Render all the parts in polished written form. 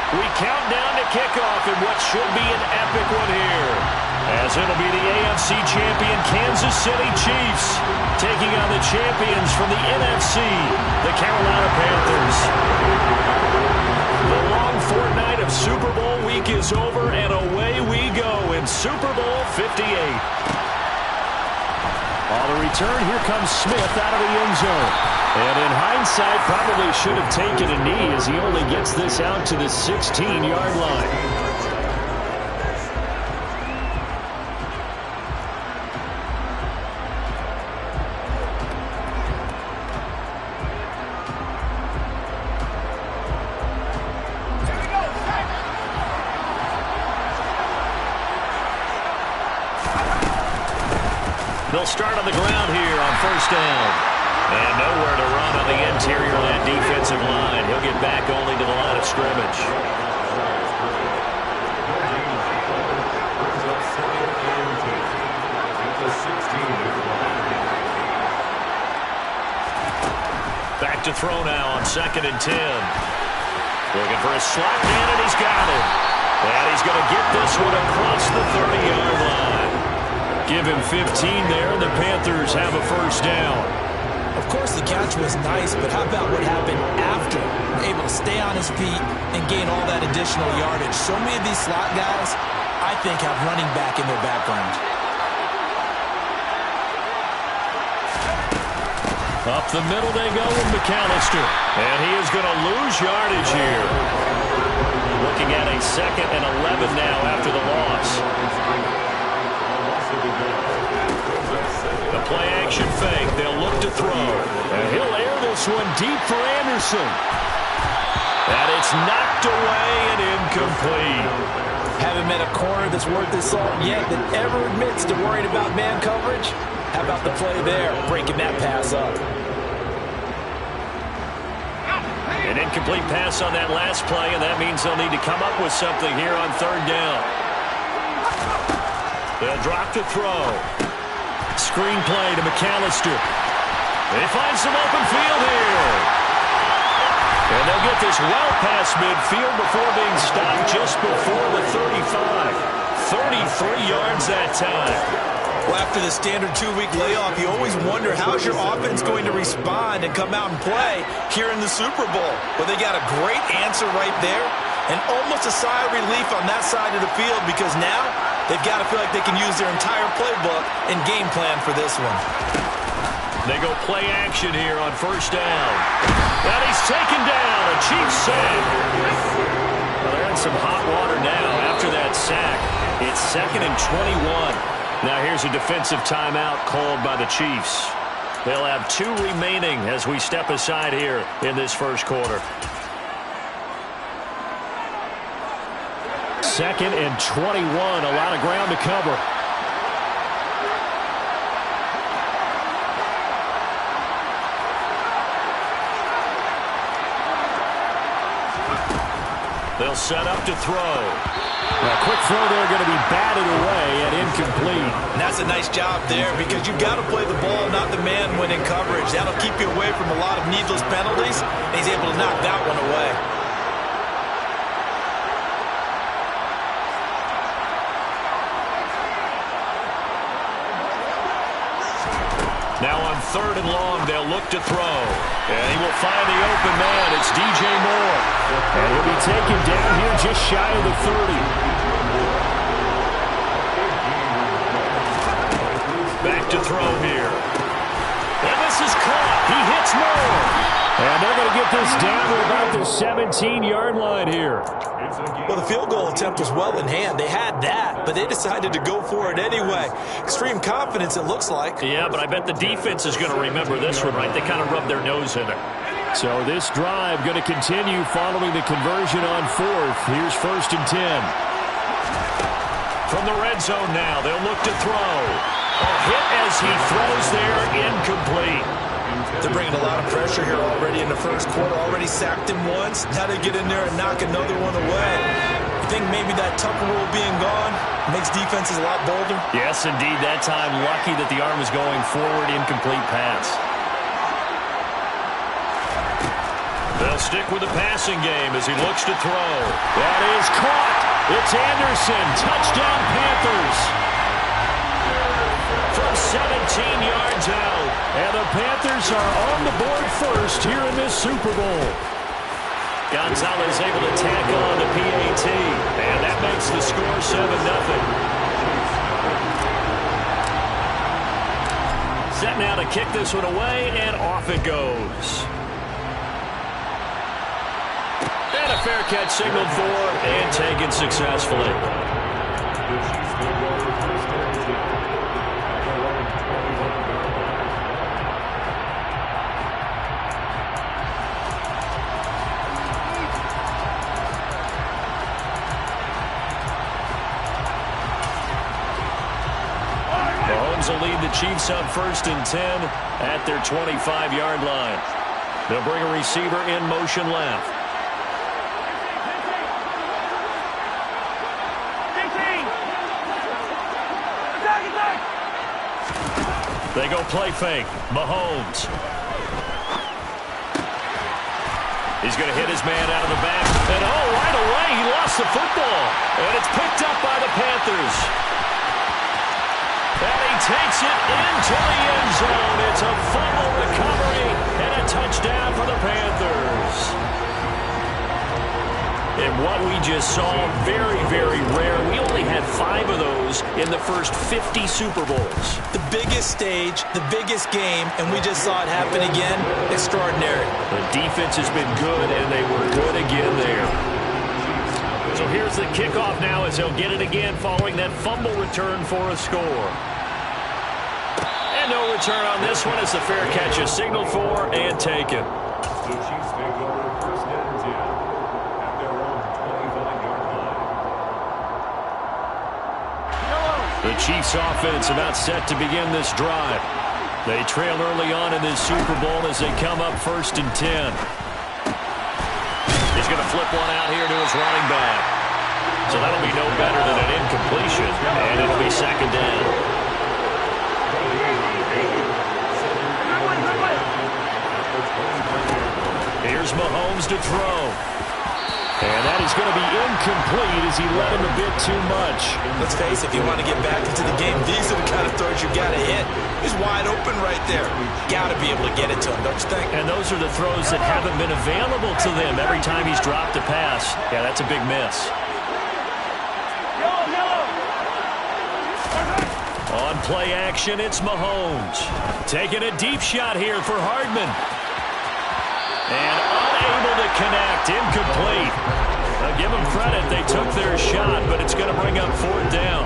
We count down to kickoff in what should be an epic one here, as it'll be the AFC champion Kansas City Chiefs taking on the champions from the NFC, the Carolina Panthers. The long fortnight of Super Bowl week is over, and away we go in Super Bowl 58. On the return, here comes Smith out of the end zone. And in hindsight, probably should have taken a knee as he only gets this out to the 16-yard line. They'll start on the ground here on first down. And nowhere to run on the interior of that defensive line. He'll get back only to the line of scrimmage. Back to throw now on 2nd and 10. Looking for a slot man, and he's got it. And he's going to get this one across the 30-yard line. Give him 15 there, and the Panthers have a first down. Of course, the catch was nice, but how about what happened after? Able to stay on his feet and gain all that additional yardage. So many of these slot guys, I think, have running back in their background. Up the middle they go with McAllister. And he is going to lose yardage here. Looking at a 2nd and 11 now after the loss. The play-action fake. They'll look to throw. And he'll air this one deep for Anderson. And it's knocked away and incomplete. Haven't met a corner that's worth his salt yet that ever admits to worrying about man coverage. How about the play there, breaking that pass up? An incomplete pass on that last play, and that means they'll need to come up with something here on 3rd down. They'll drop to throw. Screen play to McAllister. They find some open field here. And they'll get this well past midfield before being stopped just before the 35. 33 yards that time. Well, after the standard 2-week layoff, you always wonder how's your offense going to respond and come out and play here in the Super Bowl. Well, they got a great answer right there, and almost a sigh of relief on that side of the field because now they've got to feel like they can use their entire playbook and game plan for this one. They go play action here on first down. And he's taken down. A Chiefs sack. Well, they're in some hot water now after that sack. It's 2nd and 21. Now here's a defensive timeout called by the Chiefs. They'll have 2 remaining as we step aside here in this first quarter. 2nd and 21. A lot of ground to cover. They'll set up to throw. A quick throw there going to be batted away and incomplete. And that's a nice job there because you've got to play the ball, not the man when in coverage. That'll keep you away from a lot of needless penalties, and he's able to knock that one away. Now on 3rd and long, they'll look to throw. And he will find the open man. It's DJ Moore. And he'll be taken down here just shy of the 30. Back to throw here. And this is caught. He hits Moore. And they're going to get this down to about the 17-yard line here. Well, the field goal attempt was well in hand. They had that, but they decided to go for it anyway. Extreme confidence, it looks like. Yeah, but I bet the defense is going to remember this one, right? They kind of rubbed their nose in it. So this drive going to continue following the conversion on 4th. Here's 1st and 10. From the red zone now, they'll look to throw. A hit as he throws there, incomplete. They're bringing a lot of pressure here already in the first quarter. Already sacked him once. Now they get in there and knock another one away. I think maybe that Tucker rule being gone makes defenses a lot bolder. Yes, indeed. That time, lucky that the arm was going forward, incomplete pass. They'll stick with the passing game as he looks to throw. That is caught. It's Anderson. Touchdown, Panthers. From 17 yards out. And the Panthers are on the board first here in this Super Bowl. Gonzalez able to tack on the PAT. And that makes the score 7-0. Set now to kick this one away, and off it goes. And a fair catch signaled for and taken successfully. Mahomes will lead the Chiefs up 1st and 10 at their 25-yard line. They'll bring a receiver in motion left. They go play fake. Mahomes. He's going to hit his man out of the back. And right away, he lost the football. And it's picked up by the Panthers. And he takes it into the end zone. It's a fumble recovery and a touchdown for the Panthers. And what we just saw, very, very rare. We only had 5 of those in the first 50 Super Bowls. The biggest stage, the biggest game, and we just saw it happen again. Extraordinary. The defense has been good, and they were good again there. So here's the kickoff now as they'll get it again following that fumble return for a score. And no return on this one as the fair catch is signaled for and taken. The Chiefs offense about set to begin this drive. They trail early on in this Super Bowl as they come up 1st and 10. He's going to flip one out here to his running back. So that'll be no better than an incompletion, and it'll be 2nd down. Here's Mahomes to throw. And that is going to be incomplete as he led him a bit too much. Let's face it, if you want to get back into the game, these are the kind of throws you got to hit. He's wide open right there. Got to be able to get it to him, don't you think? And those are the throws that haven't been available to them every time he's dropped a pass. Yeah, that's a big miss. On play action, it's Mahomes. Taking a deep shot here for Hardman. And unable to connect, incomplete. Now give them credit, they took their shot, but it's going to bring up 4th down.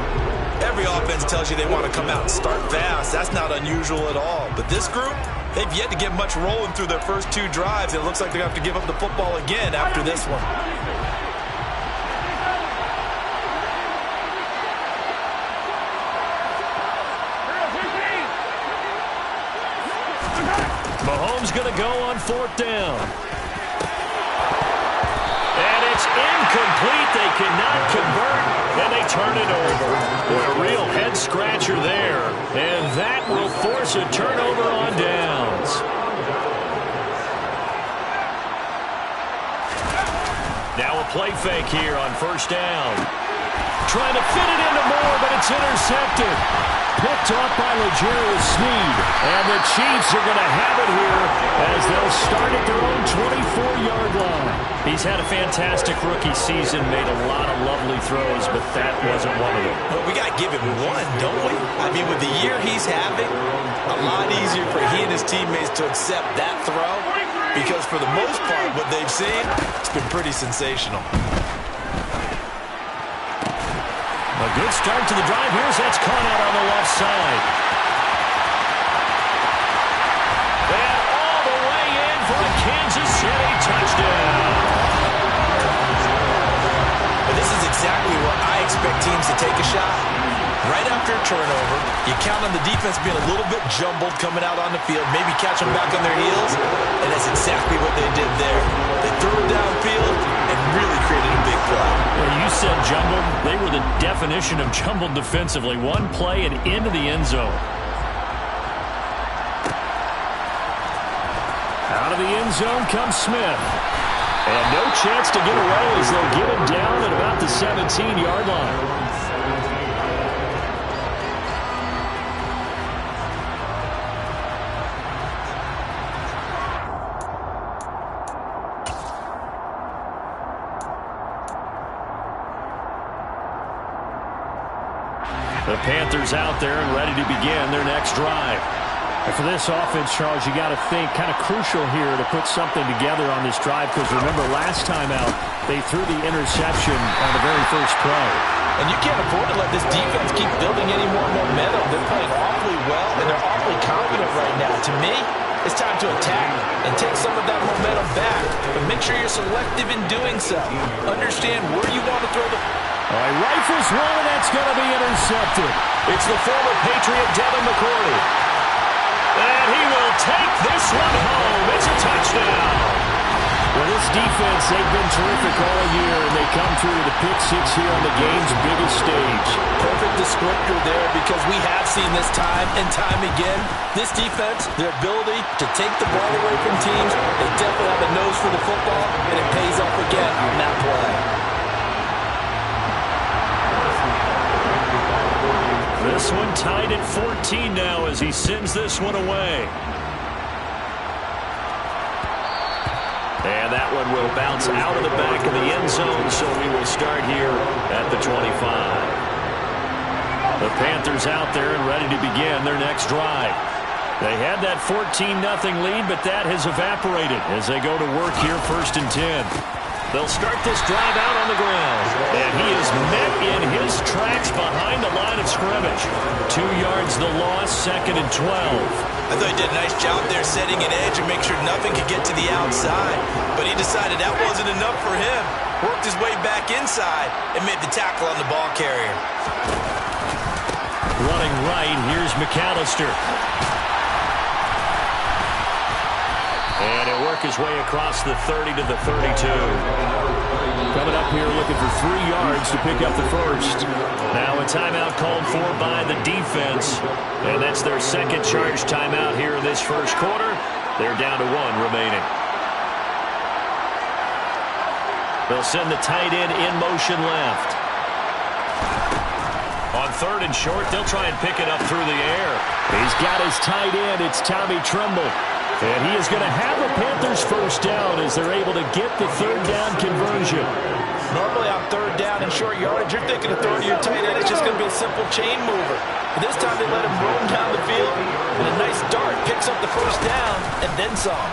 Every offense tells you they want to come out and start fast. That's not unusual at all. But this group, they've yet to get much rolling through their first 2 drives. It looks like they're going to have to give up the football again after this one. Mahomes going to go on 4th down. And it's incomplete. They cannot convert, and they turn it over. Boy, a real head-scratcher there. And that will force a turnover on downs. Now a play fake here on 1st down. Trying to fit it into Moore, but it's intercepted. Picked off by L'Jarius Sneed. And the Chiefs are going to have it here as they'll start at their own 24-yard line. He's had a fantastic rookie season, made a lot of lovely throws, but that wasn't one of them. Well, we got to give him one, don't we? I mean, with the year he's having, a lot easier for he and his teammates to accept that throw because for the most part, what they've seen, it's been pretty sensational. A good start to the drive. Here's that's caught out on the left side. And all the way in for a Kansas City touchdown. But this is exactly where I expect teams to take a shot. Right after a turnover, you count on the defense being a little bit jumbled coming out on the field, maybe catch them back on their heels, and that's exactly what they did there. They threw it downfield and really created a big play. Well, you said jumbled. They were the definition of jumbled defensively. One play and into the end zone. Out Out of the end zone comes Smith. And no chance to get away as they'll get him down at about the 17-yard line. The Panthers out there and ready to begin their next drive. And for this offense, Charles, you got to think kind of crucial here to put something together on this drive, because remember last time out they threw the interception on the very first play. And you can't afford to let this defense keep building any more momentum. They're playing awfully well, and they're awfully confident right now. To me, it's time to attack and take some of that momentum back, but make sure you're selective in doing so. Understand where you want to throw the... All right, rifles one, and that's going to be intercepted. It's the former Patriot Devin McCourty. And he will take this one home. It's a touchdown. Well, this defense, they've been terrific all year, and they come through with a pick six here on the game's biggest stage. Perfect descriptor there, because we have seen this time and time again. This defense, their ability to take the ball away from teams, they definitely have a nose for the football, and it pays off again on that play. This one tied at 14 now as he sends this one away. And that one will bounce out of the back of the end zone, so we will start here at the 25. The Panthers out there and ready to begin their next drive. They had that 14-0 lead, but that has evaporated as they go to work here 1st and 10. They'll start this drive out on the ground. And he is met in his tracks behind the line of scrimmage. 2 yards the loss, 2nd and 12. I thought he did a nice job there setting an edge and make sure nothing could get to the outside. But he decided that wasn't enough for him. Worked his way back inside and made the tackle on the ball carrier. Running right, here's McAllister. And he'll work his way across the 30 to the 32. Coming up here looking for 3 yards to pick up the first. Now a timeout called for by the defense. And that's their second charge timeout here in this first quarter. They're down to 1 remaining. They'll send the tight end in motion left. On 3rd and short, they'll try and pick it up through the air. He's got his tight end. It's Tommy Tremble. And he is going to have the Panthers first down as they're able to get the 3rd down conversion. Normally on 3rd down and short yardage, you're thinking of throwing to your tight end. It's just going to be a simple chain mover. But this time they let him roam down the field. And a nice dart picks up the first down and then some.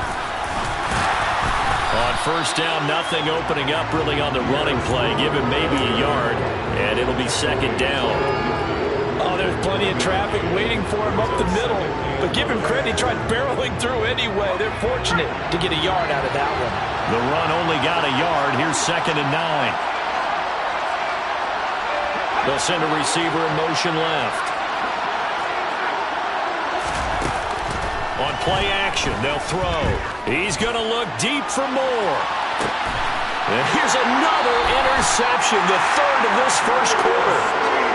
On 1st down, nothing opening up really on the running play. Give him maybe a yard, and it'll be 2nd down. Oh, there's plenty of traffic waiting for him up the middle. But give him credit, he tried barreling through anyway. They're fortunate to get a yard out of that one. The run only got a yard. Here's 2nd and 9. They'll send a receiver in motion left. On play action, they'll throw. He's going to look deep for more. And here's another interception, the 3rd of this first quarter.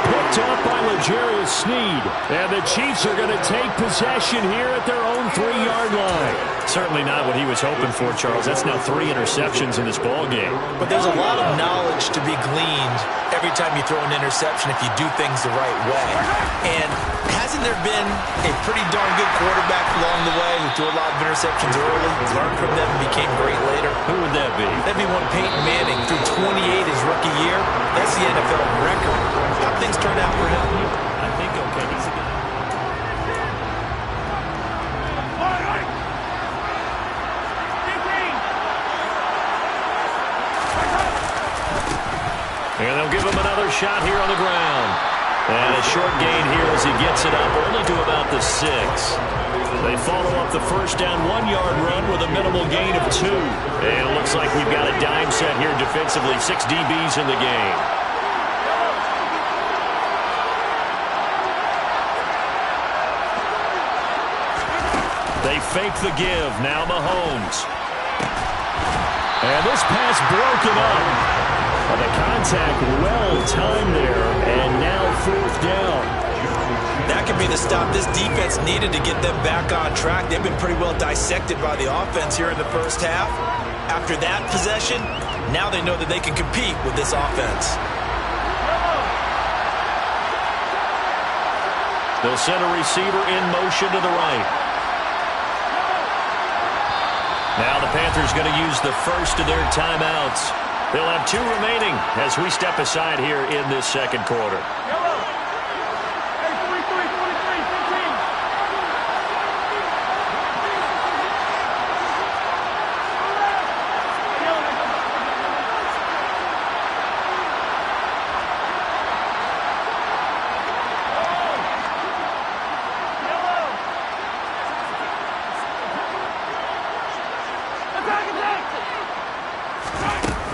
Picked up by L'Jarius Sneed. And the Chiefs are going to take possession here at their own 3-yard line. Certainly not what he was hoping for, Charles. That's now 3 interceptions in this ball game. But there's a lot of knowledge to be gleaned every time you throw an interception if you do things the right way. And hasn't there been a pretty darn good quarterback along the way who threw a lot of interceptions early, learned from them, and became great later? Who would that be? That'd be one Peyton Manning, threw 28 his rookie year. That's the NFL record. How things turn out for him? I think okay. He's a good. And they'll give him another shot here on the ground. And a short gain here as he gets it up only to about the 6. They follow up the first down 1-yard run with a minimal gain of 2. And it looks like we've got a dime set here defensively. 6 DBs in the game. They fake the give. Now Mahomes. And this pass broken up. The contact well timed there, and now 4th down. That could be the stop this defense needed to get them back on track. They've been pretty well dissected by the offense here in the first half. After that possession, now they know that they can compete with this offense. They'll send a receiver in motion to the right. Now the Panthers going to use the first of their timeouts. They'll have 2 remaining as we step aside here in this second quarter.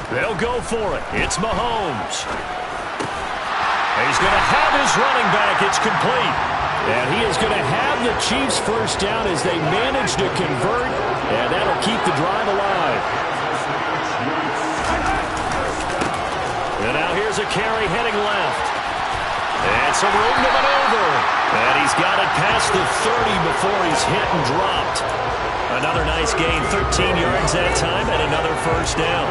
They'll go for it. It's Mahomes. He's going to have his running back. It's complete. And he is going to have the Chiefs first down as they manage to convert, and that'll keep the drive alive. And now here's a carry heading left. And some room to maneuver. And he's got it past the 30 before he's hit and dropped. Another nice gain, 13 yards that time, and another first down.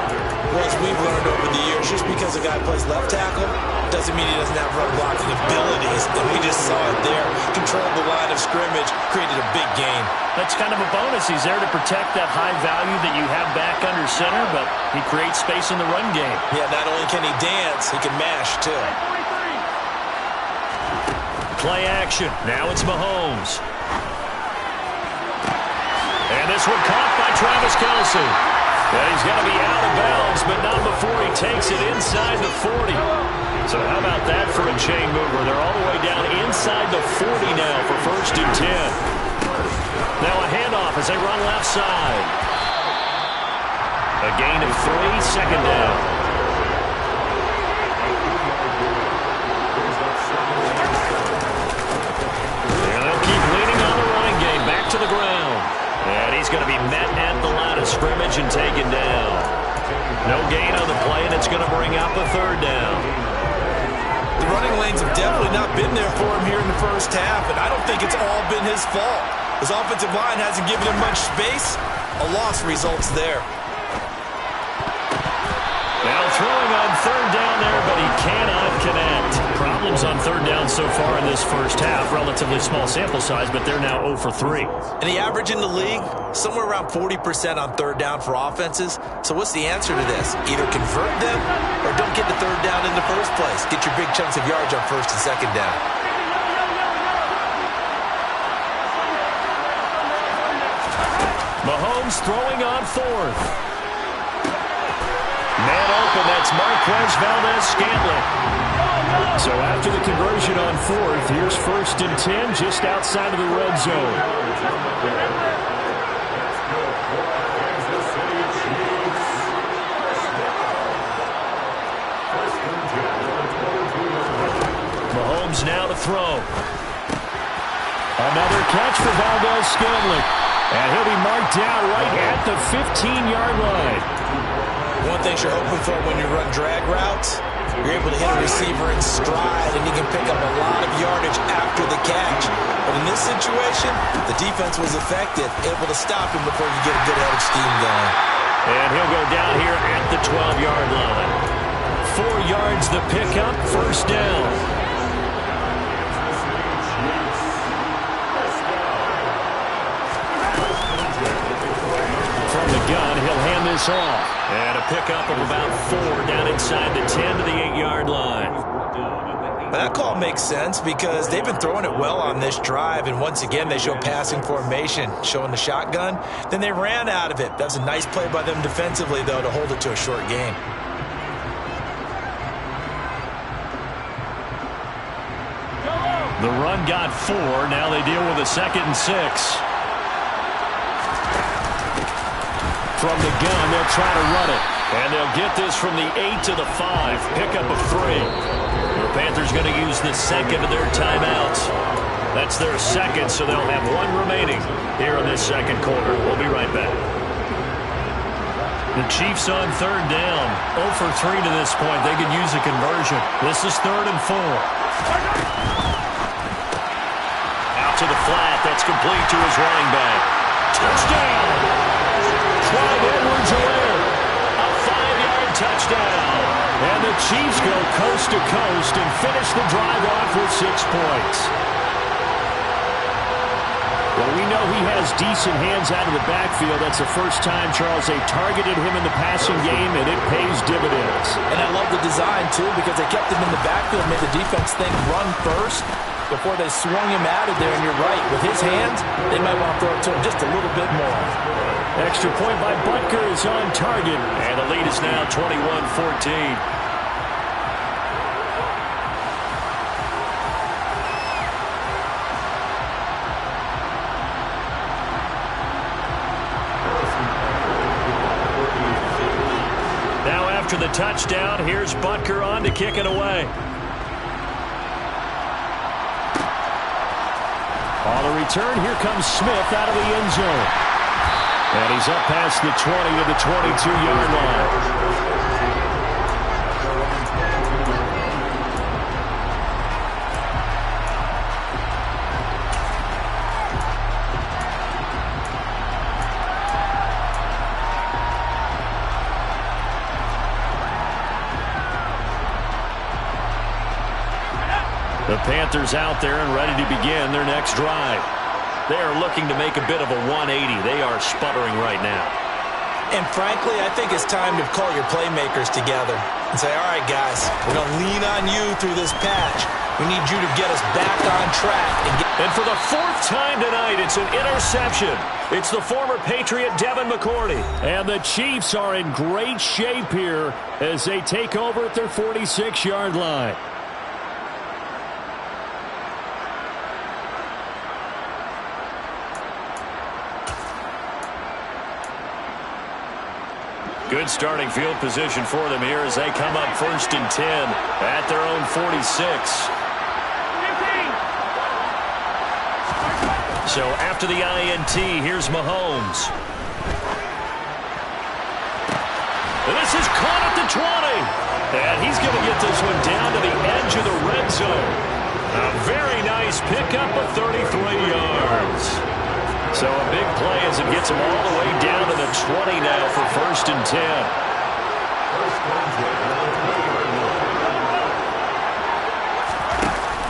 Well, as we've learned over the years, just because a guy plays left tackle doesn't mean he doesn't have run blocking abilities. And we just saw it there. Controlled the line of scrimmage, created a big gain. That's kind of a bonus. He's there to protect that high value that you have back under center, but he creates space in the run game. Yeah, not only can he dance, he can mash, too. Play action. Now it's Mahomes. And this one caught by Travis Kelce. And he's going to be out of bounds, but not before he takes it inside the 40. So how about that for a chain mover? They're all the way down inside the 40 now for 1st and 10. Now a handoff as they run left side. A gain of 3, second down. And they'll keep leaning on the running game. Back to the ground. And he's going to be met at the line of scrimmage and taken down. No gain on the play, and it's going to bring up a 3rd down. The running lanes have definitely not been there for him here in the first half, and I don't think it's all been his fault. His offensive line hasn't given him much space. A loss results there. Now throwing on 3rd down there, but he cannot connect. Problems on 3rd down so far in this first half. Relatively small sample size, but they're now 0 for 3. And the average in the league, somewhere around 40% on 3rd down for offenses. So what's the answer to this? Either convert them or don't get the 3rd down in the first place. Get your big chunks of yards on 1st and 2nd down. Mahomes throwing on 4th. Man open, that's Marquez Valdez-Scantling. So after the conversion on 4th, here's 1st and 10 just outside of the red zone. Mahomes now to throw. Another catch for Valdez-Scantling. And he'll be marked down right at the 15-yard line. One thing you're hoping for when you run drag routes, you're able to hit a receiver in stride, and he can pick up a lot of yardage after the catch. But in this situation, the defense was effective, able to stop him before you get a good head of steam going. And he'll go down here at the 12-yard line. 4 yards the pickup, 1st down. Gun, he'll hand this off. And a pickup of about 4 down inside the 10 to the 8-yard line. That call makes sense because they've been throwing it well on this drive, and once again they show passing formation, showing the shotgun. Then they ran out of it. That was a nice play by them defensively, though, to hold it to a short gain. The run got 4. Now they deal with a 2nd and 6. From the gun, they'll try to run it. And they'll get this from the 8 to the 5. Pickup of 3. The Panthers going to use the 2nd of their timeouts. That's their 2nd, so they'll have 1 remaining here in this 2nd quarter. We'll be right back. The Chiefs on 3rd down. 0 for 3 to this point. They could use a conversion. This is 3rd and 4. to the flat. That's complete to his running back. Touchdown! Clyde Edwards-Helaire. A 5-yard touchdown. And the Chiefs go coast to coast and finish the drive off with 6 points. Well, we know he has decent hands out of the backfield. That's the first time, Charles, they've targeted him in the passing game, and it pays dividends. And I love the design, too, because they kept him in the backfield, made the defense think run first before they swung him out of there. And you're right, with his hands, they might want to throw it to him just a little bit more. Extra point by Butker is on target, and the lead is now 21-14. After the touchdown, here's Butker on to kick it away. On the return, here comes Smith out of the end zone. And he's up past the 20 to the 22-yard line. The Panthers out there and ready to begin their next drive. They are looking to make a bit of a 180. They are sputtering right now. And frankly, I think it's time to call your playmakers together and say, all right, guys, we're going to lean on you through this patch. We need you to get us back on track. And for the 4th time tonight, it's an interception. It's the former Patriot Devin McCourty. And the Chiefs are in great shape here as they take over at their 46-yard line. Good starting field position for them here as they come up 1st and 10 at their own 46. So after the INT, here's Mahomes. This is caught at the 20. And he's going to get this one down to the edge of the red zone. A very nice pickup of 33 yards. So a big play as it gets him all the way down to the 20 now for 1st and 10.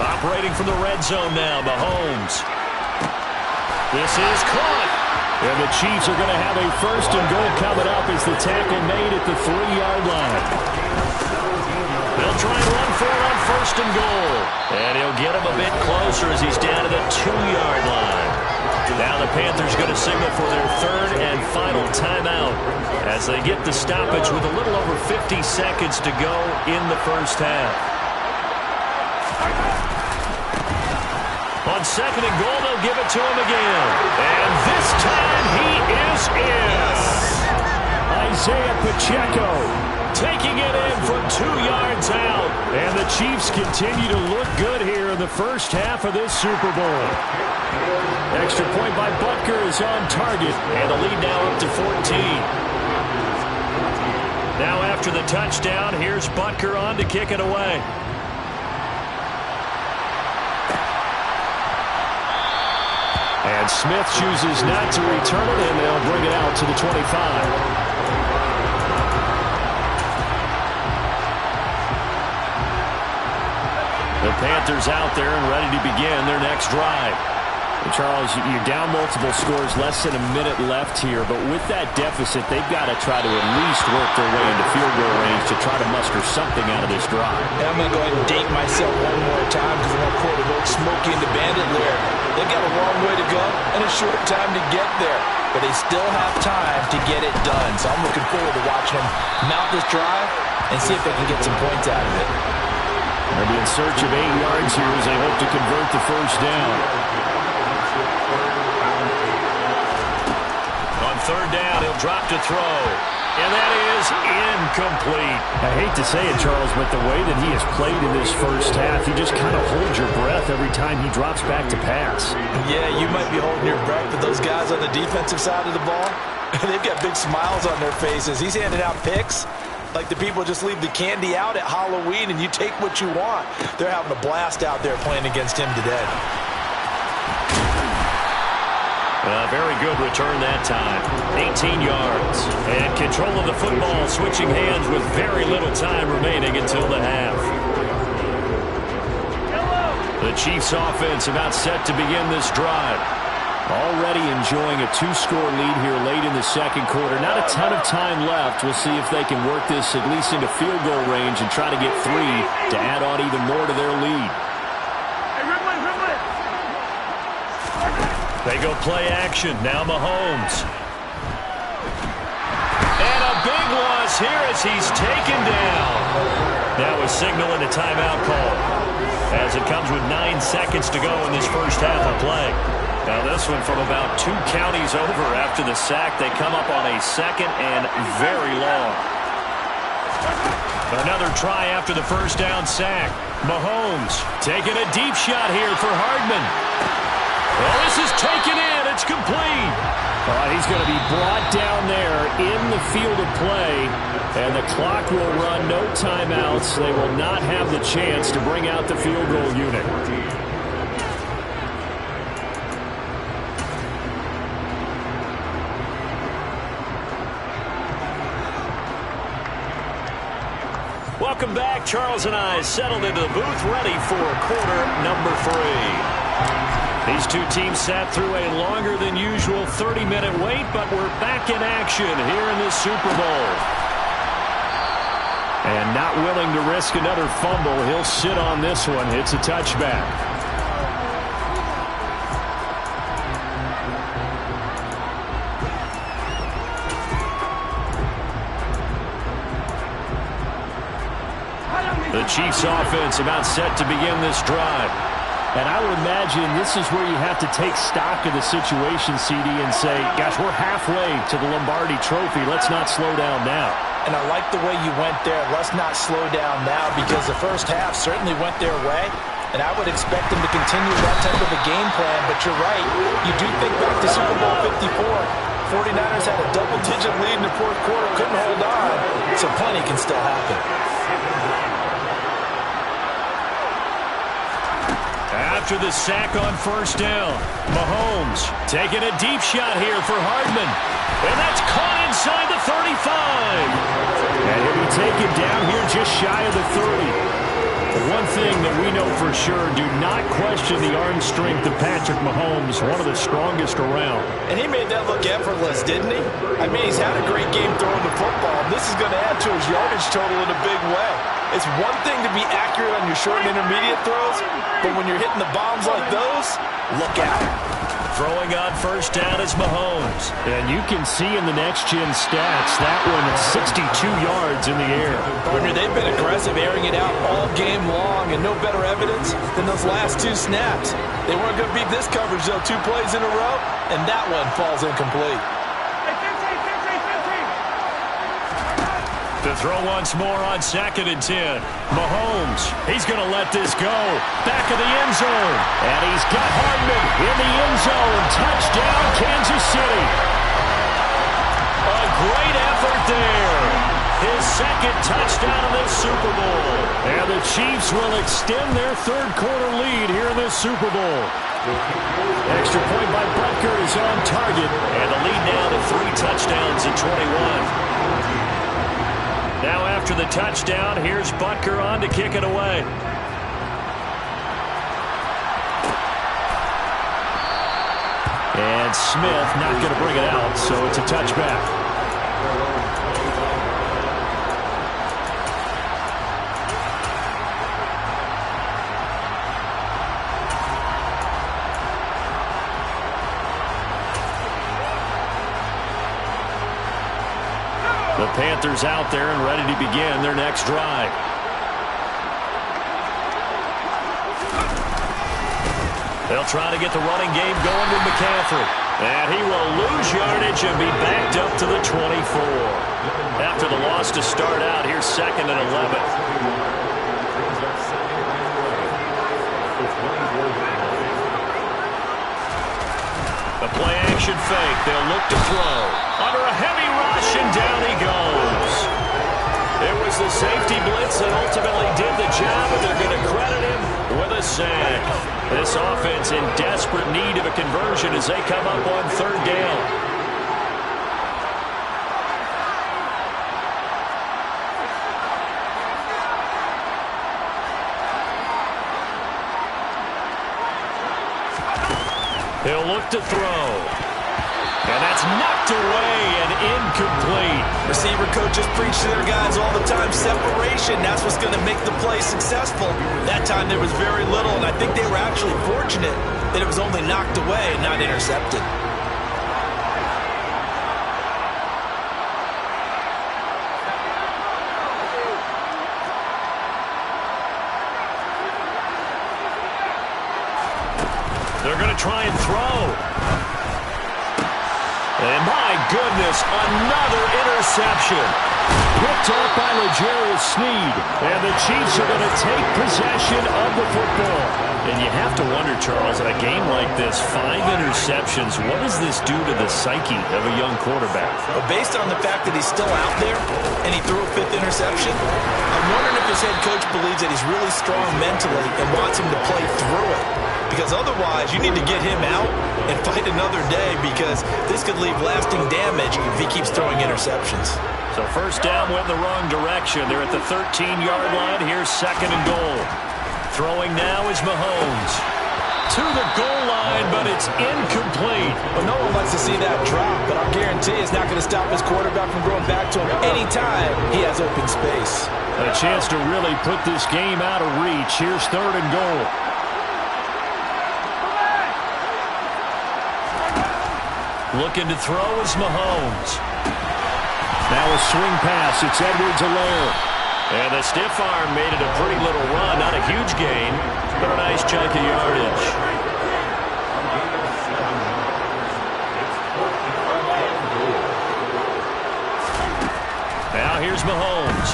Operating from the red zone now, Mahomes. This is caught. And the Chiefs are going to have a 1st and goal coming up as the tackle made at the 3-yard line. They'll try and run for it on 1st and goal. And he'll get him a bit closer as he's down to the 2-yard line. Now the Panthers going to signal for their 3rd and final timeout as they get the stoppage with a little over 50 seconds to go in the first half. On 2nd and goal, they'll give it to him again. And this time he is in. Isaiah Pacheco taking it in from 2 yards out. And the Chiefs continue to look good here in the first half of this Super Bowl. Extra point by Butker is on target. And the lead now up to 14. Now after the touchdown, here's Butker on to kick it away. And Smith chooses not to return it, and they'll bring it out to the 25. The Panthers out there and ready to begin their next drive. And Charles, you're down multiple scores, less than a minute left here, but with that deficit, they've got to try to at least work their way into field goal range to try to muster something out of this drive. And I'm going to go ahead and date myself one more time because I want to quote a little Smokey and the Bandit lyric. They've got a long way to go and a short time to get there, but they still have time to get it done. So I'm looking forward to watching them mount this drive and see if they can get some points out of it. They'll be in search of 8 yards here as they hope to convert the first down. On 3rd down, he'll drop to throw. And that is incomplete. I hate to say it, Charles, but the way that he has played in this first half, you just kind of hold your breath every time he drops back to pass. Yeah, you might be holding your breath, but those guys on the defensive side of the ball, they've got big smiles on their faces. He's handing out picks like the people just leave the candy out at Halloween and you take what you want. They're having a blast out there playing against him today. Very good return that time. 18 yards. And control of the football, switching hands with very little time remaining until the half. The Chiefs offense about set to begin this drive. Already enjoying a two-score lead here late in the second quarter. Not a ton of time left. We'll see if they can work this at least into field goal range and try to get 3 to add on even more to their lead. They go play action. Now Mahomes. And a big loss here as he's taken down. That was signaling a timeout call, as it comes with 9 seconds to go in this first half of play. Now this one from about 2 counties over after the sack. They come up on a second and very long. Another try after the first down sack. Mahomes taking a deep shot here for Hardman. Well, this is taken in. It's complete. He's going to be brought down there in the field of play, and the clock will run. No timeouts. They will not have the chance to bring out the field goal unit. Welcome back. Charles and I settled into the booth, ready for quarter number 3. These two teams sat through a longer than usual 30-minute wait, but we're back in action here in the Super Bowl. And not willing to risk another fumble, he'll sit on this one. It's a touchback. The Chiefs offense about set to begin this drive. And I would imagine this is where you have to take stock of the situation, CD, and say, gosh, we're halfway to the Lombardi Trophy. Let's not slow down now. And I like the way you went there. Let's not slow down now, because the first half certainly went their way. And I would expect them to continue that type of a game plan. But you're right. You do think back to Super Bowl 54. 49ers had a double-digit lead in the fourth quarter, couldn't hold on. So plenty can still happen. After the sack on first down, Mahomes taking a deep shot here for Hardman. And that's caught inside the 35. And he'll be taken down here just shy of the 30. One thing that we know for sure, do not question the arm strength of Patrick Mahomes, one of the strongest around. And he made that look effortless, didn't he? I mean, he's had a great game throwing the football. This is going to add to his yardage total in a big way. It's one thing to be accurate on your short and intermediate throws, but when you're hitting the bombs like those, look out. Throwing on first down is Mahomes. And you can see in the next-gen stats, that one is 62 yards in the air. Partner, they've been aggressive, airing it out all game long, and no better evidence than those last 2 snaps. They weren't going to beat this coverage, though, 2 plays in a row, and that one falls incomplete. To throw once more on 2nd and 10. Mahomes, he's going to let this go. Back of the end zone. And he's got Hardman in the end zone. Touchdown, Kansas City. A great effort there. His 2nd touchdown of this Super Bowl. And the Chiefs will extend their 3rd quarter lead here in this Super Bowl. Extra point by Butker is on target. And the lead now to 3 touchdowns in 21. Now after the touchdown, here's Butker on to kick it away. And Smith not going to bring it out, so it's a touchback. The Panthers out there and ready to begin their next drive. They'll try to get the running game going with McCaffrey. And he will lose yardage and be backed up to the 24. After the loss to start out, here's 2nd and 11. The play action fake. They'll look to throw. Under a heavy rush, and down he goes. It was the safety blitz that ultimately did the job, and they're going to credit him with a sack. This offense in desperate need of a conversion as they come up on third down. He'll look to throw. And that's knocked away and incomplete. Receiver coaches preach to their guys all the time. Separation, that's what's going to make the play successful. That time there was very little, and I think they were actually fortunate that it was only knocked away and not intercepted. They're going to try and throw. And my goodness, another interception. Picked off by L'Jarius Sneed. And the Chiefs are going to take possession of the football. And you have to wonder, Charles, in a game like this, 5 interceptions, what does this do to the psyche of a young quarterback? Well, based on the fact that he's still out there and he threw a 5th interception, I'm wondering if his head coach believes that he's really strong mentally and wants him to play through it. Because otherwise, you need to get him out and fight another day, because this could leave lasting damage if he keeps throwing interceptions. So first down went in the wrong direction. They're at the 13-yard line. Here's 2nd and goal. Throwing now is Mahomes. To the goal line, but it's incomplete. Well, no one likes to see that drop, but I'll guarantee it's not going to stop his quarterback from going back to him anytime he has open space. A chance to really put this game out of reach. Here's 3rd and goal. Looking to throw is Mahomes. Now a swing pass. It's Edwards-Helaire. And the stiff arm made it a pretty little run. Not a huge gain, but a nice chunk of yardage. Now here's Mahomes.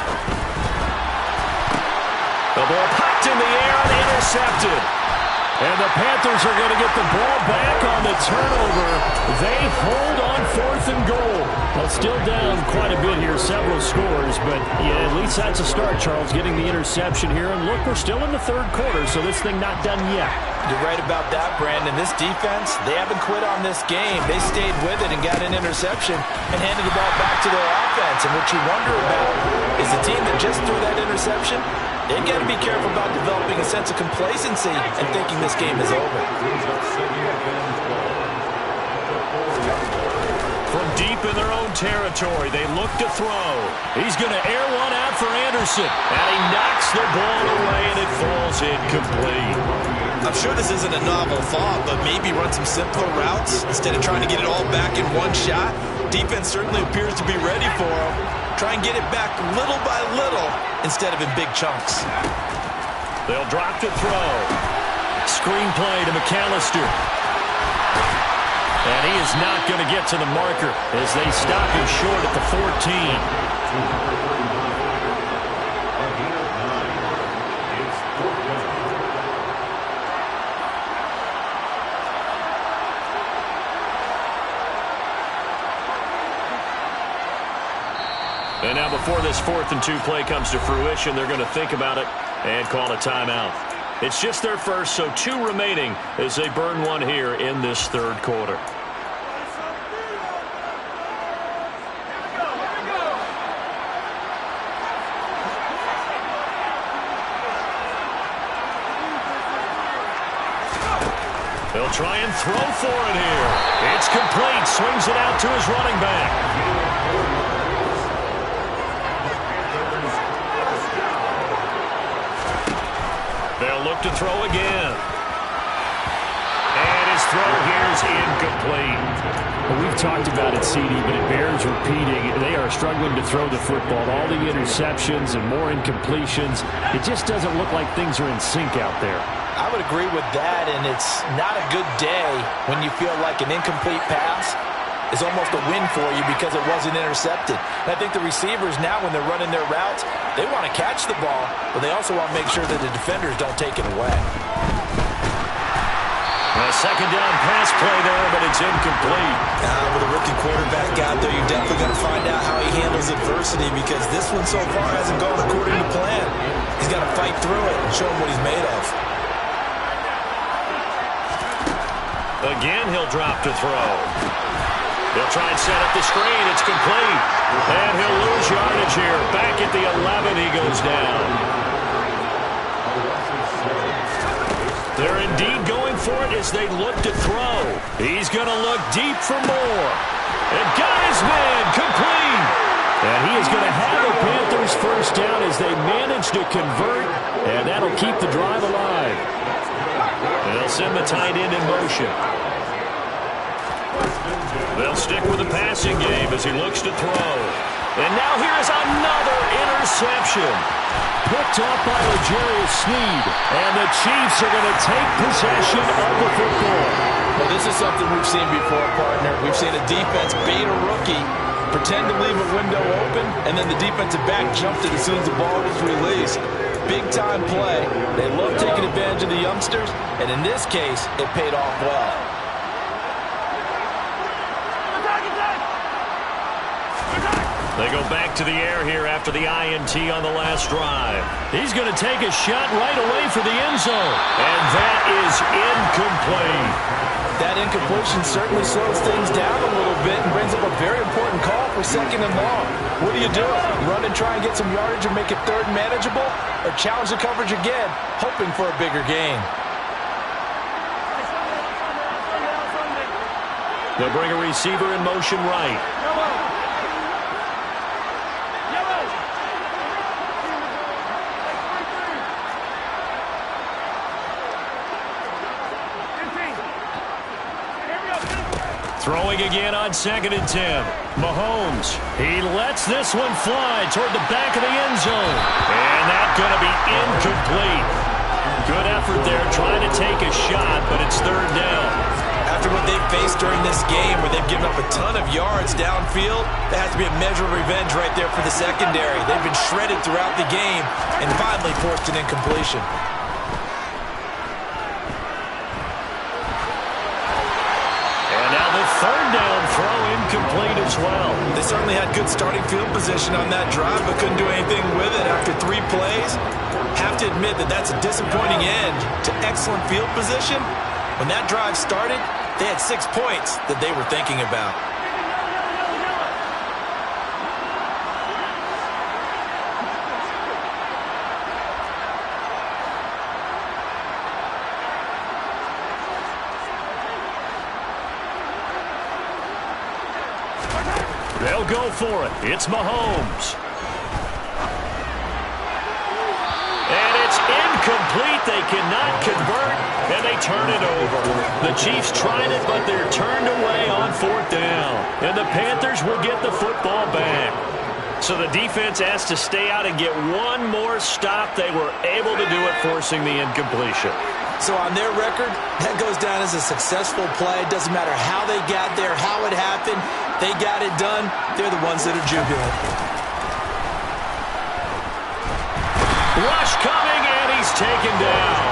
The ball popped in the air and intercepted. And the Panthers are going to get the ball back on the turnover. They hold on 4th and goal. Well, still down quite a bit here, several scores, but yeah, at least that's a start, Charles, getting the interception here. And look, we're still in the 3rd quarter, so this thing not done yet. You're right about that, Brandon. This defense, they haven't quit on this game. They stayed with it and got an interception and handed the ball back to their offense. And what you wonder about is the team that just threw that interception, they've got to be careful about developing a sense of complacency and thinking this game is over. From deep in their own territory, they look to throw. He's going to air one out for Anderson. And he knocks the ball away, and it falls incomplete. I'm sure this isn't a novel thought, but maybe run some simpler routes instead of trying to get it all back in one shot. Defense certainly appears to be ready for him. Try and get it back little by little instead of in big chunks. They'll drop to throw. Screen play to McAllister. And he is not going to get to the marker as they stop him short at the 14. And now before this 4th and 2 play comes to fruition, they're going to think about it and call a timeout. It's just their first, so 2 remaining as they burn one here in this 3rd quarter. They'll try and throw for it here. It's complete. Swings it out to his running back. They'll look to throw again. And his throw here is incomplete. Well, we've talked about it, CD, but it bears repeating. They are struggling to throw the football. All the interceptions and more incompletions. It just doesn't look like things are in sync out there. I would agree with that, and it's not a good day when you feel like an incomplete pass is almost a win for you because it wasn't intercepted. And I think the receivers now, when they're running their routes, they want to catch the ball, but they also want to make sure that the defenders don't take it away. A 2nd down pass play there, but it's incomplete. With a rookie quarterback out there, you're definitely going to find out how he handles adversity, because this one so far hasn't gone according to plan. He's got to fight through it and show him what he's made of. Again, he'll drop to throw. He'll try and set up the screen. It's complete. And he'll lose yardage here. Back at the 11, he goes down. They're indeed going for it as they look to throw. He's going to look deep for more. And got his man complete. And he is going to have the Panthers first down as they manage to convert. And that'll keep the drive alive. They'll send the tight end in motion. They'll stick with the passing game as he looks to throw. And now here's another interception. Picked off by L'Jarius Sneed. And the Chiefs are going to take possession of the football. Well, this is something we've seen before, partner. We've seen a defense bait a rookie, pretend to leave a window open, and then the defensive back jumped it as soon as the ball was released. Big-time play. They love taking advantage of the youngsters, and in this case, it paid off well. They go back to the air here after the INT on the last drive. He's going to take a shot right away for the end zone. And that is incomplete. That incompletion certainly slows things down a little bit and brings up a very important call for 2nd and long. What do you do? Run and try and get some yardage and make it 3rd and manageable? Or challenge the coverage again, hoping for a bigger gain? They'll bring a receiver in motion right. Throwing again on 2nd and 10. Mahomes, he lets this one fly toward the back of the end zone. And that's going to be incomplete. Good effort there trying to take a shot, but it's 3rd down. After what they've faced during this game where they've given up a ton of yards downfield, there has to be a measure of revenge right there for the secondary. They've been shredded throughout the game and finally forced an incompletion. Third down throw incomplete as well. They certainly had good starting field position on that drive, but couldn't do anything with it after 3 plays. Have to admit that that's a disappointing end to excellent field position. When that drive started, they had 6 points that they were thinking about. They'll go for it. It's Mahomes. And it's incomplete. They cannot convert, and they turn it over. The Chiefs tried it, but they're turned away on 4th down. And the Panthers will get the football back. So the defense has to stay out and get one more stop. They were able to do it, forcing the incompletion. So on their record, that goes down as a successful play. It doesn't matter how they got there, how it happened. They got it done. They're the ones that are jubilant. Rush coming, and he's taken down.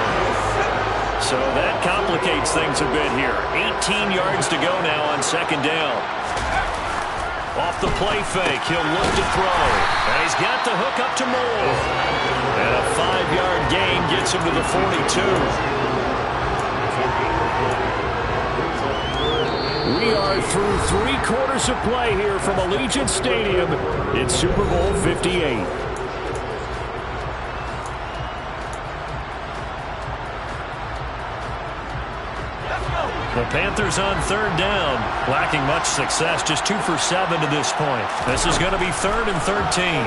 So that complicates things a bit here. 18 yards to go now on 2nd down. Off the play fake, he'll look to throw. And he's got the hook up to Moore. And a 5-yard gain gets him to the 42. We are through 3 quarters of play here from Allegiant Stadium. It's Super Bowl 58. The Panthers on 3rd down, lacking much success, just 2 for 7 to this point. This is going to be 3rd and 13.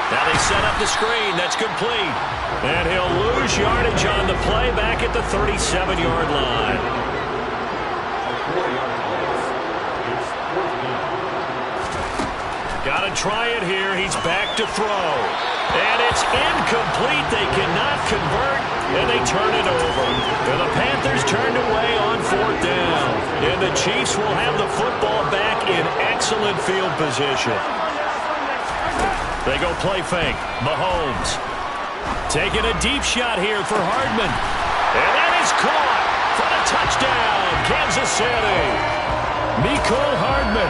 Now they set up the screen. That's complete. And he'll lose yardage on the play back at the 37-yard line. Got to try it here. He's back to throw. And it's incomplete. They cannot convert, and they turn it over. And the Panthers turned away on 4th down. And the Chiefs will have the football back in excellent field position. They go play fake. Mahomes taking a deep shot here for Hardman. And that is caught for the touchdown, Kansas City. Mecole Hardman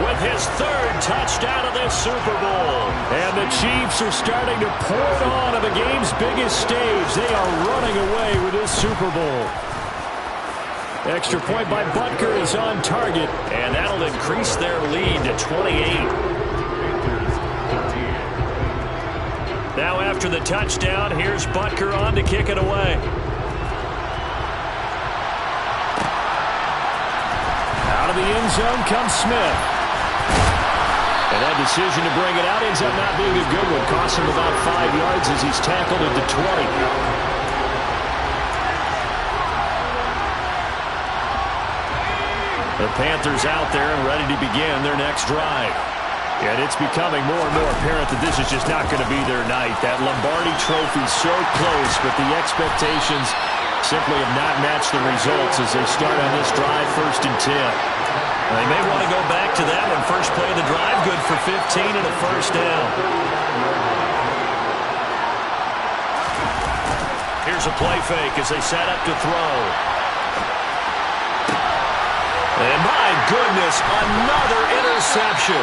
with his 3rd touchdown of this Super Bowl. And the Chiefs are starting to pour it on the game's biggest stage. They are running away with this Super Bowl. Extra point by Butker is on target. And that'll increase their lead to 28. Now after the touchdown, here's Butker on to kick it away. Out of the end zone comes Smith. And that decision to bring it out ends up not being a good one. Costs him about 5 yards as he's tackled at the 20. The Panthers out there and ready to begin their next drive. And it's becoming more and more apparent that this is just not going to be their night. That Lombardi trophy so close, but the expectations simply have not matched the results as they start on this drive 1st and 10. They may want to go back to that one. First play of the drive, good for 15 and a first down. Here's a play fake as they set up to throw. And my goodness, another interception.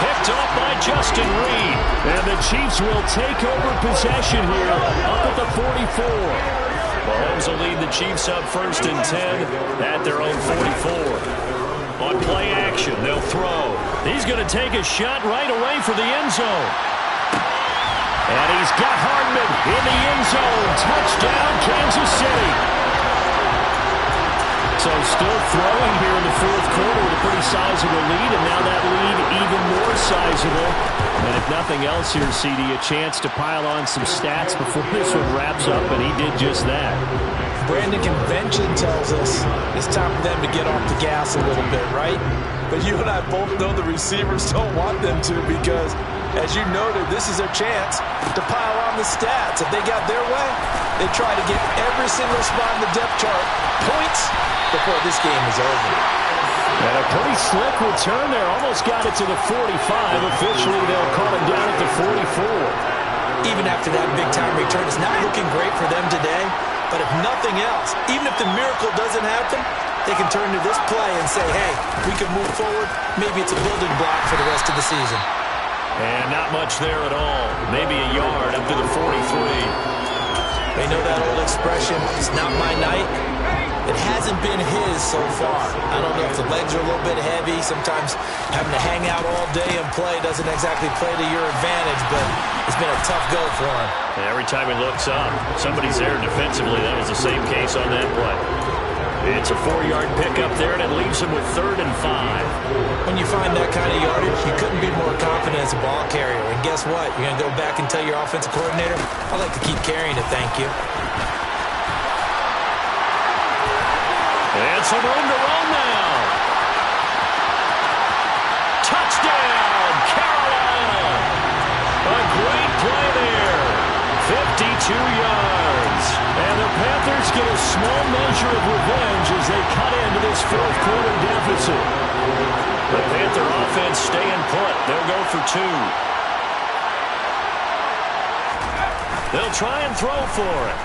Picked off by Justin Reed. And the Chiefs will take over possession here up at the 44. Mahomes will lead the Chiefs up 1st and 10 at their own 44. On play action, they'll throw. He's going to take a shot right away for the end zone. And he's got Hardman in the end zone. Touchdown, Kansas City. So still throwing here in the 4th quarter with a pretty sizable lead, and now that lead even more sizable. And if nothing else here, CD, a chance to pile on some stats before this one wraps up, and he did just that. Brandon, convention tells us it's time for them to get off the gas a little bit, right? But you and I both know the receivers don't want them to because, as you noted, this is their chance to pile on the stats. If they got their way, they try to get every single spot in the depth chart points before this game is over. And a pretty slick return there. Almost got it to the 45. Officially, they'll call him down at the 44. Even after that big-time return, it's not looking great for them today. But if nothing else, even if the miracle doesn't happen, they can turn to this play and say, hey, we can move forward. Maybe it's a building block for the rest of the season. And not much there at all. Maybe a yard up to the 43. They know that old expression, it's not my night. It hasn't been his so far. I don't know if the legs are a little bit heavy. Sometimes having to hang out all day and play doesn't exactly play to your advantage, but it's been a tough go for him. And every time he looks up, somebody's there defensively. That was the same case on that play. It's a 4-yard pickup there, and it leaves him with 3rd and 5. When you find that kind of yardage, you couldn't be more confident as a ball carrier. And guess what? You're going to go back and tell your offensive coordinator, I'd like to keep carrying it, thank you. And some room to run now. Touchdown, Carolina. A great play there. 52 yards. And the Panthers get a small measure of revenge as they cut into this 4th quarter deficit. The Panther offense staying put. They'll go for 2. They'll try and throw for it.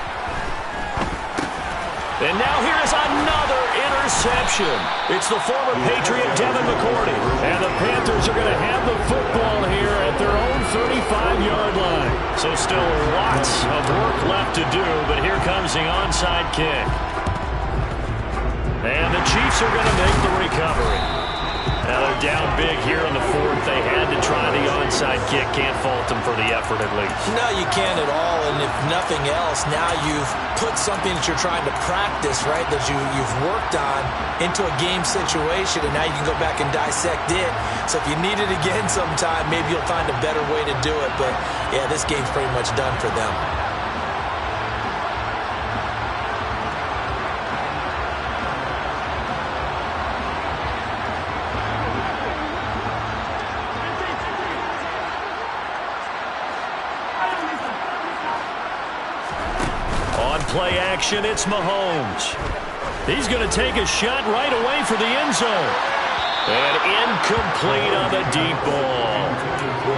And now here is another interception. It's the former Patriot Devin McCourty. And the Panthers are going to have the football here at their own 35-yard line. So still lots of work left to do, but here comes the onside kick. And the Chiefs are going to make the recovery. Now they're down big here in the 4th. They had to try the onside kick. Can't fault them for the effort at least. No, you can't at all. And if nothing else, now you've put something that you're trying to practice, right, that you've worked on into a game situation, and now you can go back and dissect it. So if you need it again sometime, maybe you'll find a better way to do it. But, yeah, this game's pretty much done for them. Play action, it's Mahomes. He's going to take a shot right away for the end zone. And incomplete on the deep ball.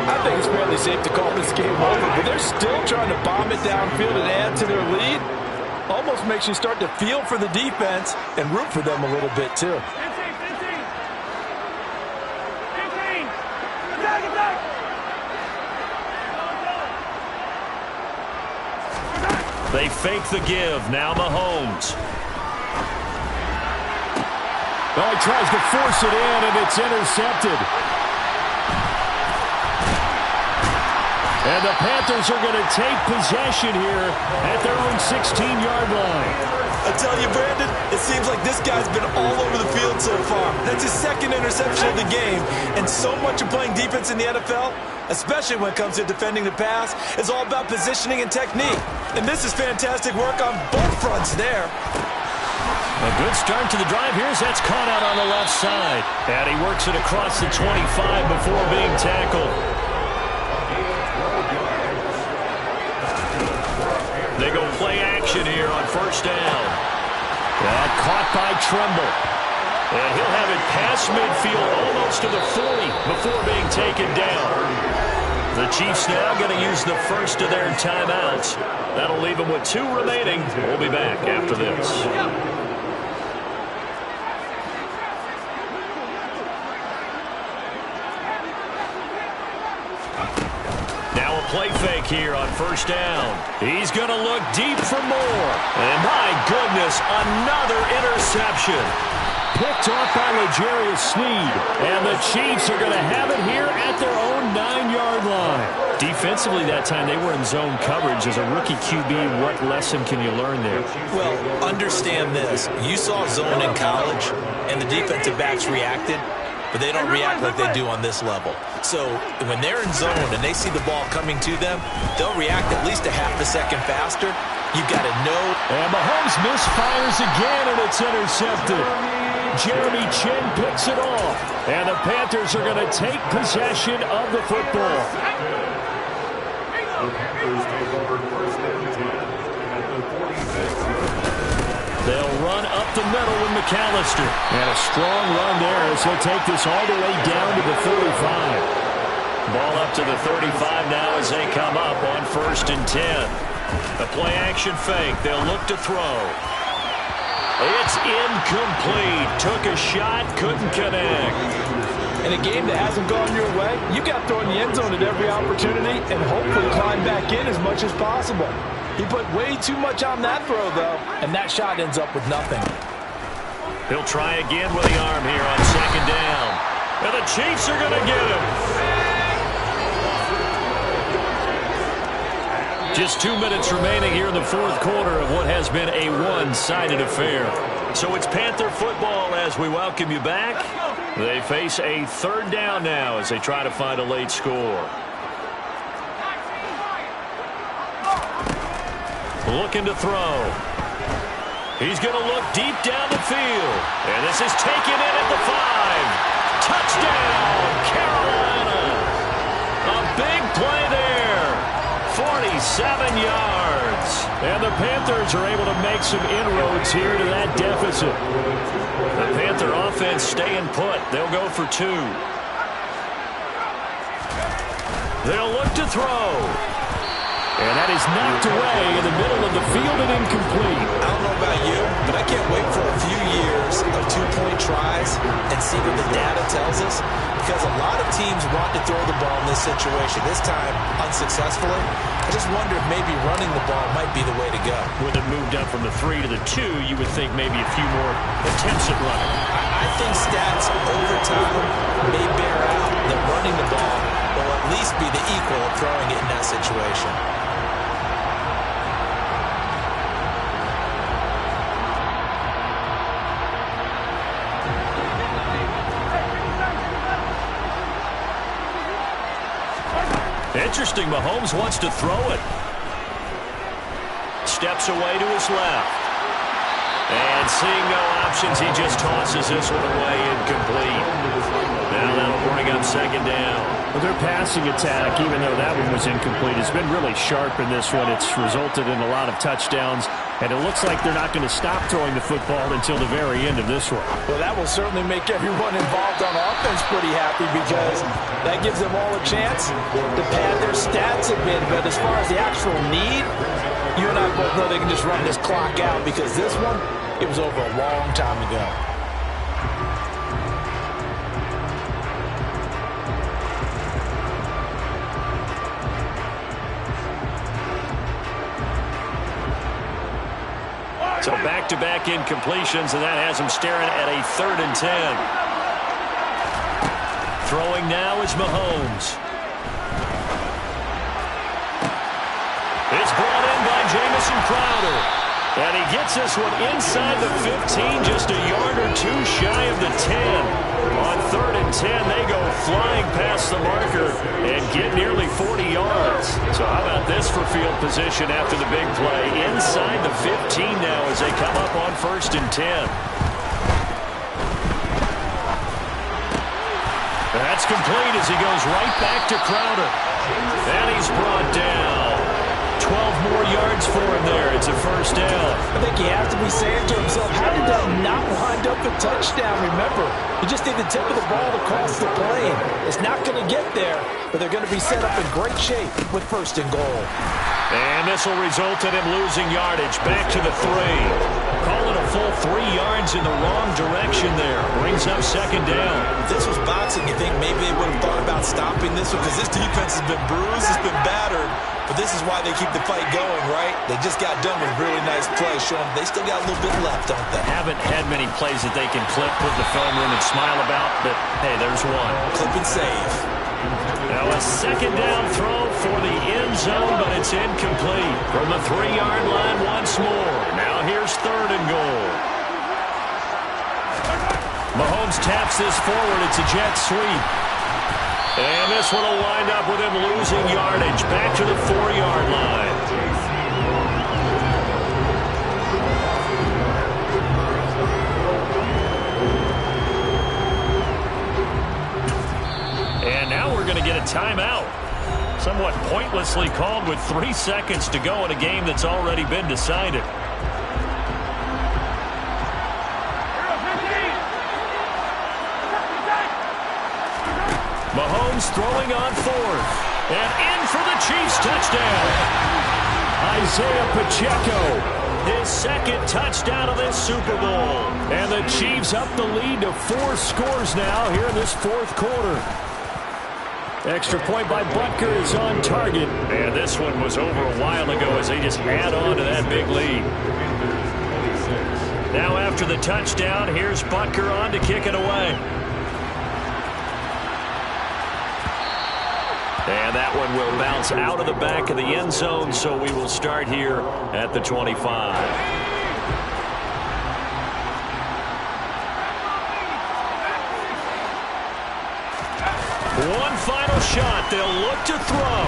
I think it's fairly safe to call this game over, but they're still trying to bomb it downfield and add to their lead. Almost makes you start to feel for the defense and root for them a little bit, too. They fake the give. Now Mahomes. Oh, he tries to force it in, and it's intercepted. And the Panthers are going to take possession here at their own 16-yard line. I tell you, Brandon, it seems like this guy's been all over the field so far. That's his second interception of the game. And so much of playing defense in the NFL, especially when it comes to defending the pass, is all about positioning and technique. And this is fantastic work on both fronts there. A good start to the drive here as that's caught out on the left side. And he works it across the 25 before being tackled. They go play action here on first down. That caught by Tremble. And he'll have it past midfield almost to the 40 before being taken down. The Chiefs now going to use the first of their timeouts. That'll leave them with 2 remaining. We'll be back after this. Play fake here on first down. He's going to look deep for more. And my goodness, another interception. Picked off by L'Jarius Sneed. And the Chiefs are going to have it here at their own 9-yard line. Defensively that time, they were in zone coverage. As a rookie QB, what lesson can you learn there? Well, understand this. You saw zone in college, and the defensive backs reacted. But they don't react like they do on this level. So when they're in zone and they see the ball coming to them, they'll react at least a half a second faster. You've got to know. And Mahomes misfires again, and it's intercepted. Jeremy Chin picks it off. And the Panthers are going to take possession of the football. They'll run up the middle with McAllister. And a strong run there as he'll take this all the way down to the 35. Ball up to the 35 now as they come up on 1st and 10. A play-action fake. They'll look to throw. It's incomplete. Took a shot, couldn't connect. In a game that hasn't gone your way, you got to throw in the end zone at every opportunity and hopefully climb back in as much as possible. He put way too much on that throw, though, and that shot ends up with nothing. He'll try again with the arm here on 2nd down. And the Chiefs are going to get him. Just 2 minutes remaining here in the 4th quarter of what has been a one-sided affair. So it's Panther football as we welcome you back. They face a 3rd down now as they try to find a late score. Looking to throw. He's going to look deep down the field. And this is taken in at the 5. Touchdown, Carolina. A big play there. 47 yards. And the Panthers are able to make some inroads here to that deficit. The Panther offense staying put. They'll go for 2. They'll look to throw. And that is knocked away in the middle of the field and incomplete. I don't know about you, but I can't wait for a few years of 2-point tries and see what the data tells us. Because a lot of teams want to throw the ball in this situation. This time, unsuccessfully. I just wonder if maybe running the ball might be the way to go. With it moved up from the 3 to the 2, you would think maybe a few more attempts at running. I think stats over time may bear out that running the ball will at least be the equal of throwing it in that situation. Interesting, Mahomes wants to throw it. Steps away to his left. And seeing no options, he just tosses this one away incomplete. Now that'll bring up 2nd down. Well, their passing attack, even though that one was incomplete, has been really sharp in this one. It's resulted in a lot of touchdowns, and it looks like they're not going to stop throwing the football until the very end of this one. Well, that will certainly make everyone involved on offense pretty happy because that gives them all a chance to pad their stats a bit. But as far as the actual need, you and I both know they can just run this clock out because this one, it was over a long time ago. So back-to-back incompletions, and that has him staring at a 3rd and 10. Throwing now is Mahomes. It's brought in by Jamison Crowder. And he gets this one inside the 15, just a yard or two shy of the 10. On 3rd and 10, they go flying past the marker and get nearly 40 yards. So how about this for field position after the big play? Inside the 15 now as they come up on 1st and 10. That's complete as he goes right back to Crowder. And he's brought down. 12 more yards for him there. It's a 1st down. I think he has to be saying to himself, how did that not wind up a touchdown? Remember, you just need the tip of the ball across the plane. It's not going to get there, but they're going to be set up in great shape with 1st and goal. And this will result in him losing yardage. Back to the 3. Call it a full 3 yards in the wrong direction there. Brings up 2nd down. If this was boxing, you think maybe they would have thought about stopping this one because this defense has been bruised, it's been battered. But this is why they keep the fight going, right? They just got done with really nice play, showing they still got a little bit left, don't they? Haven't had many plays that they can clip, put in the film room, and smile about, but hey, there's one. Clip and save. Now a 2nd down throw for the end zone, but it's incomplete. From the 3-yard line once more. Now here's 3rd and goal. Mahomes taps this forward. It's a jet sweep. And this one will wind up with him losing yardage. Back to the 4-yard line. And now we're going to get a timeout. Somewhat pointlessly called with 3 seconds to go in a game that's already been decided. Mahomes throwing on 4th. And in for the Chiefs touchdown. Isaiah Pacheco, his 2nd touchdown of this Super Bowl. And the Chiefs up the lead to 4 scores now here in this 4th quarter. Extra point by Butker is on target. And this one was over a while ago as they just add on to that big lead. Now after the touchdown, here's Butker on to kick it away. And that one will bounce out of the back of the end zone, so we will start here at the 25. One final shot. They'll look to throw.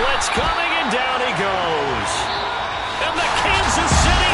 Blitz coming, and down he goes. And the Kansas City